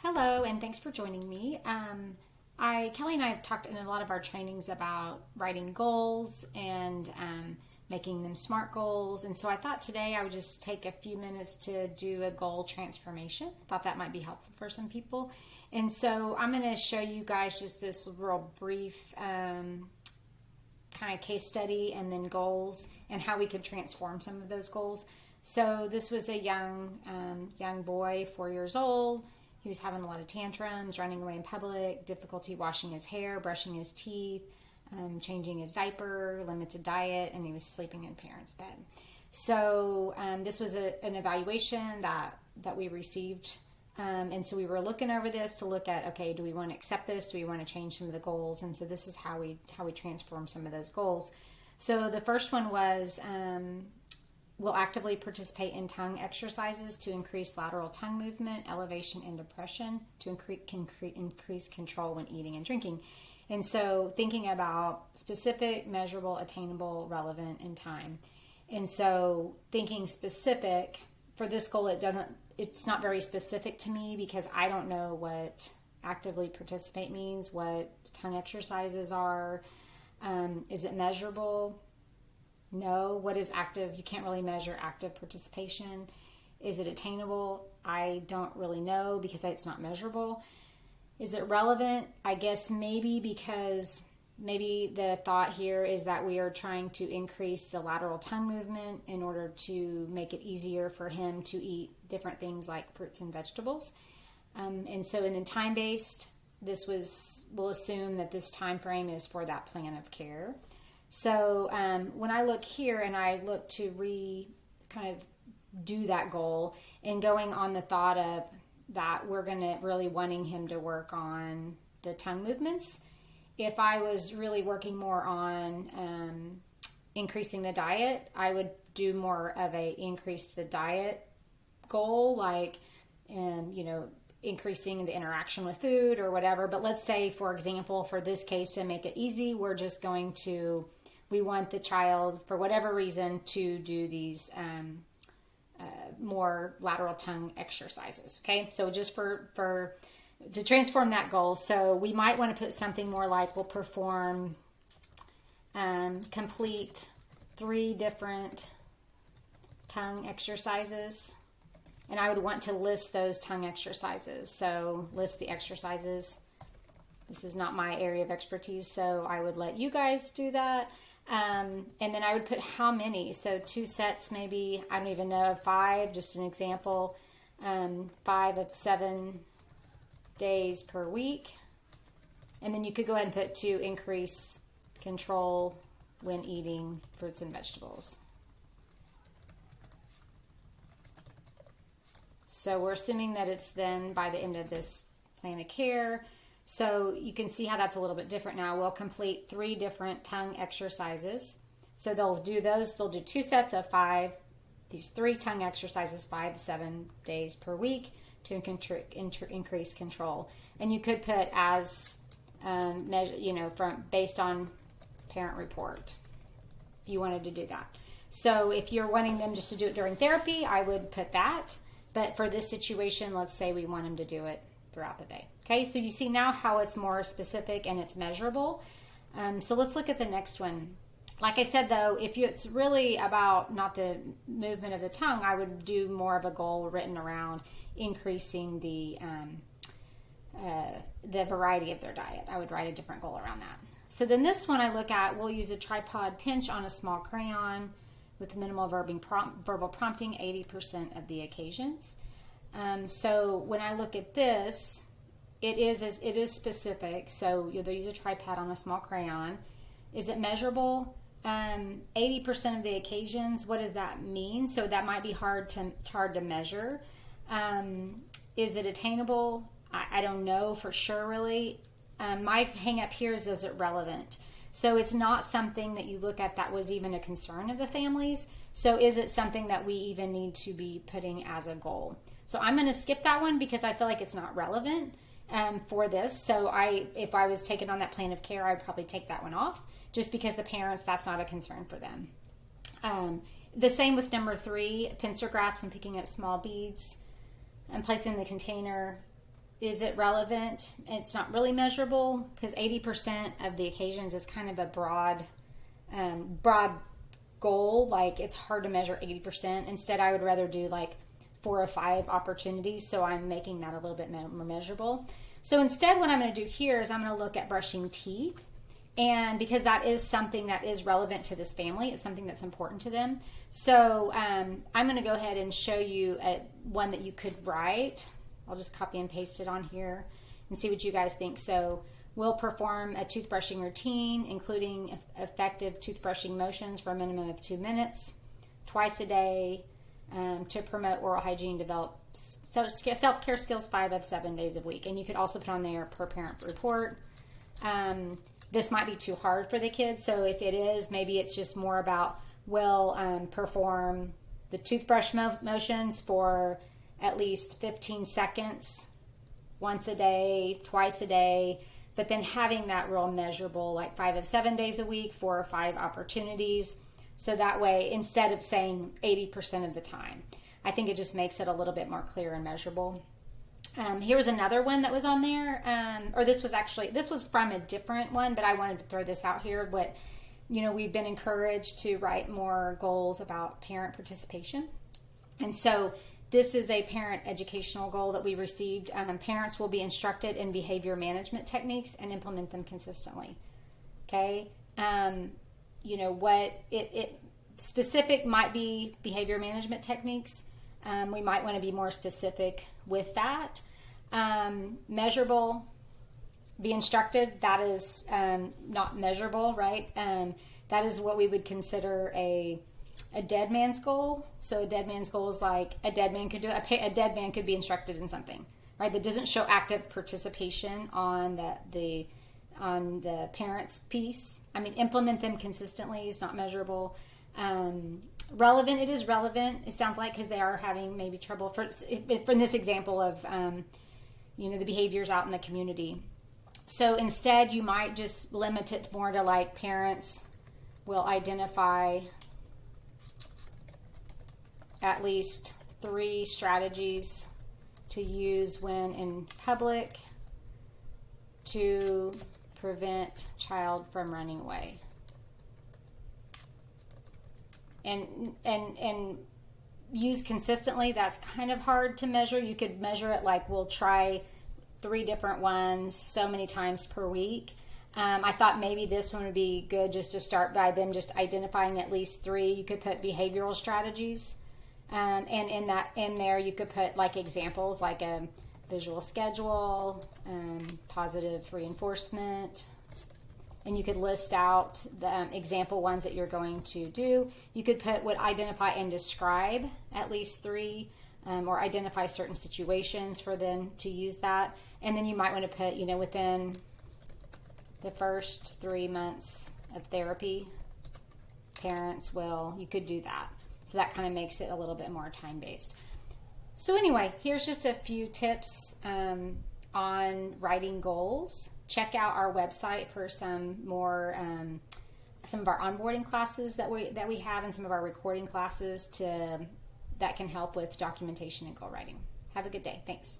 Hello, and thanks for joining me. Kelly and I have talked in a lot of our trainings about writing goals and making them SMART goals. And so I thought today I would just take a few minutes to do a goal transformation. Thought that might be helpful for some people. And so I'm going to show you guys just this real brief kind of case study and then goals and how we could transform some of those goals. So this was a young boy, 4 years old. He was having a lot of tantrums, running away in public, difficulty washing his hair, brushing his teeth, changing his diaper, limited diet, and he was sleeping in parents' bed. So this was an evaluation that we received. And so we were looking over this to look at, okay, do we want to accept this? Do we want to change some of the goals? And so this is how we transform some of those goals. So the first one was will actively participate in tongue exercises to increase lateral tongue movement, elevation, and depression to increase control when eating and drinking. And so thinking about specific, measurable, attainable, relevant, and time. And so thinking specific for this goal, it's not very specific to me because I don't know what actively participate means, what tongue exercises are. Is it measurable? No. What is active? You can't really measure active participation. Is it attainable? I don't really know because it's not measurable. Is it relevant? I guess maybe because maybe the thought here is that we are trying to increase the lateral tongue movement in order to make it easier for him to eat different things like fruits and vegetables. And so in the time-based, we'll assume that this time frame is for that plan of care. So when I look here and I look to kind of do that goal and going on the thought of that we're going to really wanting him to work on the tongue movements. If I was really working more on increasing the diet, I would do more of a increase the diet goal, like, increasing the interaction with food or whatever. But let's say, for example, for this case, to make it easy, we're just going to, we want the child, for whatever reason, to do these more lateral tongue exercises. Okay, so just to transform that goal. So we might want to put something more like we'll perform, complete 3 different tongue exercises. And I would want to list those tongue exercises. So list the exercises. This is not my area of expertise, so I would let you guys do that. And then I would put how many. So 2 sets, maybe, I don't even know, 5, just an example. 5 of 7 days per week. And then you could go ahead and put to increase control when eating fruits and vegetables. So we're assuming that it's then by the end of this plan of care. So you can see how that's a little bit different now. We'll complete 3 different tongue exercises. So they'll do 2 sets of 5, these 3 tongue exercises, 5 to 7 days per week to increase control. And you could put as, based on parent report, if you wanted to do that. So if you're wanting them just to do it during therapy, I would put that. But for this situation, let's say we want him to do it throughout the day. Okay, so you see now how it's more specific and it's measurable. So let's look at the next one. Like I said, though, if it's really about not the movement of the tongue, I would do more of a goal written around increasing the variety of their diet. I would write a different goal around that. So then this one I look at, we'll use a tripod pinch on a small crayon with minimal verbal prompting 80% of the occasions. So when I look at this, it is specific. So you'll use a tripod on a small crayon. Is it measurable? 80% of the occasions. What does that mean? So that might be hard to measure. Is it attainable? I don't know for sure, really. My hang up here is it relevant? So it's not something that you look at that was even a concern of the families. So is it something that we even need to be putting as a goal? So I'm going to skip that one because I feel like it's not relevant for this. So if I was taking on that plan of care, I'd probably take that one off just because the parents, that's not a concern for them. The same with number 3, pincer grasp when picking up small beads and placing in the container. is it relevant? It's not really measurable because 80% of the occasions is kind of a broad goal. Like it's hard to measure 80%. Instead, I would rather do like 4 or 5 opportunities. So I'm making that a little bit more measurable. So instead, what I'm going to do here is I'm going to look at brushing teeth. And because that is something that is relevant to this family, it's something that's important to them. So I'm going to go ahead and show you one that you could write. I'll just copy and paste it on here and see what you guys think. So we'll perform a toothbrushing routine, including effective toothbrushing motions for a minimum of 2 minutes, twice a day, to promote oral hygiene, develop self-care skills 5 of 7 days a week. And you could also put on there per parent report. This might be too hard for the kids. So if it is, maybe it's just more about we'll perform the toothbrush motions for at least 15 seconds, once a day, twice a day, but then having that real measurable, like 5 of 7 days a week, 4 or 5 opportunities. So that way, instead of saying 80% of the time, I think it just makes it a little bit more clear and measurable. Here was another one that was on there, or this was from a different one, but I wanted to throw this out here. But, we've been encouraged to write more goals about parent participation. And so this is a parent educational goal that we received. Parents will be instructed in behavior management techniques and implement them consistently. Okay. What it specific might be behavior management techniques. We might want to be more specific with that. Measurable, be instructed, that is not measurable, right? That is what we would consider a dead man's goal. So a dead man's goal is like a dead man could do it. A dead man could be instructed in something, right? That doesn't show active participation on the parents' piece. I mean, implement them consistently is not measurable. Relevant, it is relevant. It sounds like because they are having maybe trouble from this example of the behaviors out in the community. So instead, you might just limit it more to like parents will identify at least 3 strategies to use when in public to prevent child from running away. And use consistently, that's kind of hard to measure. You could measure it like we'll try 3 different ones so many times per week. I thought maybe this one would be good just to start by them just identifying at least 3. You could put behavioral strategies. And in there you could put like examples like a visual schedule, positive reinforcement, and you could list out the example ones that you're going to do. You could would identify and describe at least 3, or identify certain situations for them to use that. And then you might want to put, within the first 3 months of therapy, you could do that. So that kind of makes it a little bit more time-based. So anyway, here's just a few tips on writing goals. Check out our website for some more, some of our onboarding classes that we have, and some of our recording classes that can help with documentation and goal writing. Have a good day. Thanks.